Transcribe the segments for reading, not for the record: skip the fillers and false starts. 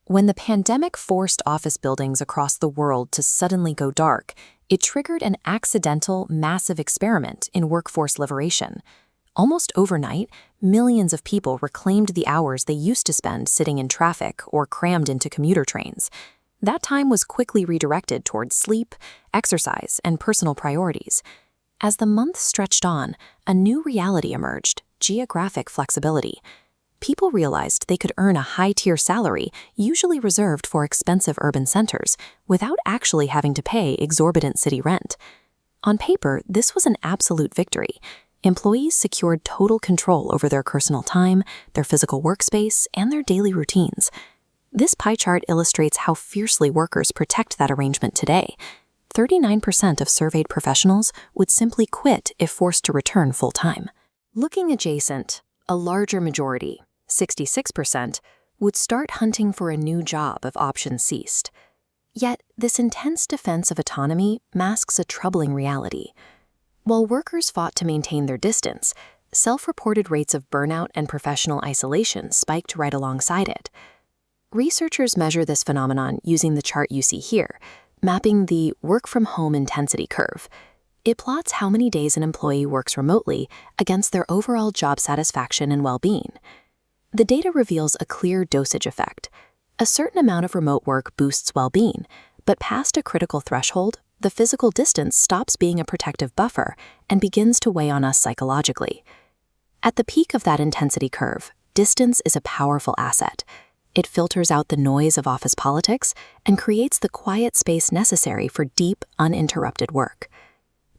When the pandemic forced office buildings across the world to suddenly go dark, it triggered an accidental, massive experiment in workforce liberation. Almost overnight, millions of people reclaimed the hours they used to spend sitting in traffic or crammed into commuter trains. That time was quickly redirected towards sleep, exercise, and personal priorities. As the months stretched on, a new reality emerged: geographic flexibility. People realized they could earn a high-tier salary, usually reserved for expensive urban centers, without actually having to pay exorbitant city rent. On paper, this was an absolute victory. Employees secured total control over their personal time, their physical workspace, and their daily routines. This pie chart illustrates how fiercely workers protect that arrangement today. 39% of surveyed professionals would simply quit if forced to return full-time. Looking adjacent, a larger majority, 66%, would start hunting for a new job if options ceased. Yet, this intense defense of autonomy masks a troubling reality. While workers fought to maintain their distance, self-reported rates of burnout and professional isolation spiked right alongside it. Researchers measure this phenomenon using the chart you see here, mapping the work-from-home intensity curve. It plots how many days an employee works remotely against their overall job satisfaction and well-being. The data reveals a clear dosage effect. A certain amount of remote work boosts well-being, but past a critical threshold, the physical distance stops being a protective buffer and begins to weigh on us psychologically. At the peak of that intensity curve, distance is a powerful asset. It filters out the noise of office politics and creates the quiet space necessary for deep, uninterrupted work.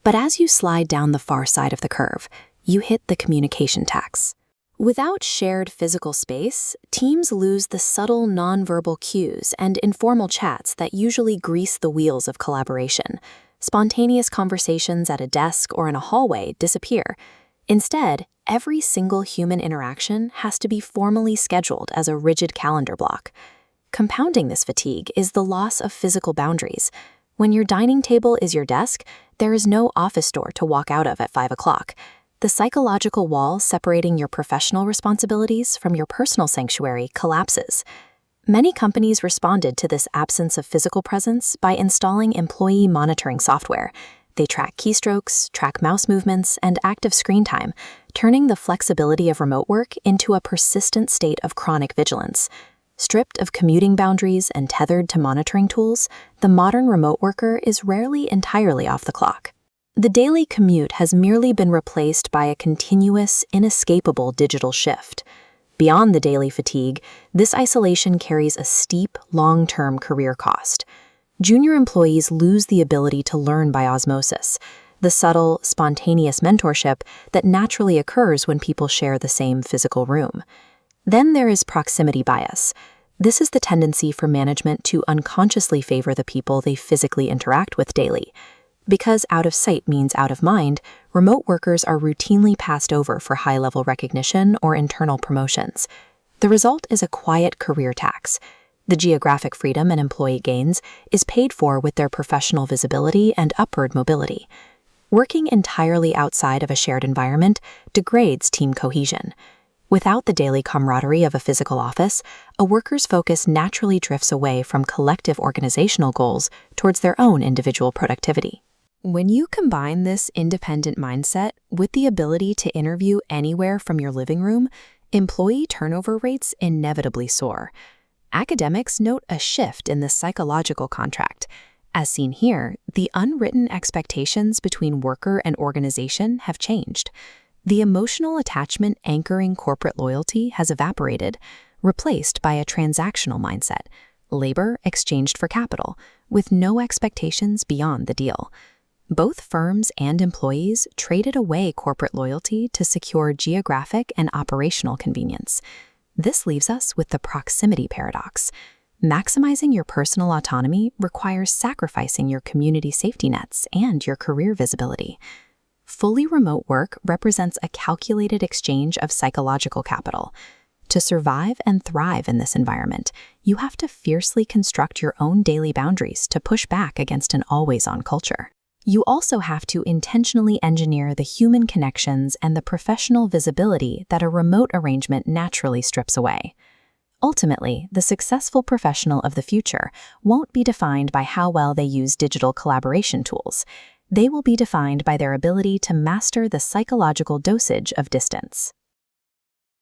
But as you slide down the far side of the curve, you hit the communication tax. Without shared physical space, teams lose the subtle nonverbal cues and informal chats that usually grease the wheels of collaboration. Spontaneous conversations at a desk or in a hallway disappear. Instead, every single human interaction has to be formally scheduled as a rigid calendar block. Compounding this fatigue is the loss of physical boundaries. When your dining table is your desk, there is no office door to walk out of at 5 o'clock. The psychological wall separating your professional responsibilities from your personal sanctuary collapses. Many companies responded to this absence of physical presence by installing employee monitoring software. They track keystrokes, track mouse movements, and active screen time, turning the flexibility of remote work into a persistent state of chronic vigilance. Stripped of commuting boundaries and tethered to monitoring tools, the modern remote worker is rarely entirely off the clock. The daily commute has merely been replaced by a continuous, inescapable digital shift. Beyond the daily fatigue, this isolation carries a steep, long-term career cost. Junior employees lose the ability to learn by osmosis, the subtle, spontaneous mentorship that naturally occurs when people share the same physical room. Then there is proximity bias. This is the tendency for management to unconsciously favor the people they physically interact with daily. Because out of sight means out of mind, remote workers are routinely passed over for high-level recognition or internal promotions. The result is a quiet career tax. The geographic freedom and employee gains is paid for with their professional visibility and upward mobility. Working entirely outside of a shared environment degrades team cohesion. Without the daily camaraderie of a physical office, a worker's focus naturally drifts away from collective organizational goals towards their own individual productivity. When you combine this independent mindset with the ability to interview anywhere from your living room, employee turnover rates inevitably soar. Academics note a shift in the psychological contract. As seen here, the unwritten expectations between worker and organization have changed. The emotional attachment anchoring corporate loyalty has evaporated, replaced by a transactional mindset, labor exchanged for capital, with no expectations beyond the deal. Both firms and employees traded away corporate loyalty to secure geographic and operational convenience. This leaves us with the proximity paradox. Maximizing your personal autonomy requires sacrificing your community safety nets and your career visibility. Fully remote work represents a calculated exchange of psychological capital. To survive and thrive in this environment, you have to fiercely construct your own daily boundaries to push back against an always-on culture. You also have to intentionally engineer the human connections and the professional visibility that a remote arrangement naturally strips away. Ultimately, the successful professional of the future won't be defined by how well they use digital collaboration tools. They will be defined by their ability to master the psychological dosage of distance.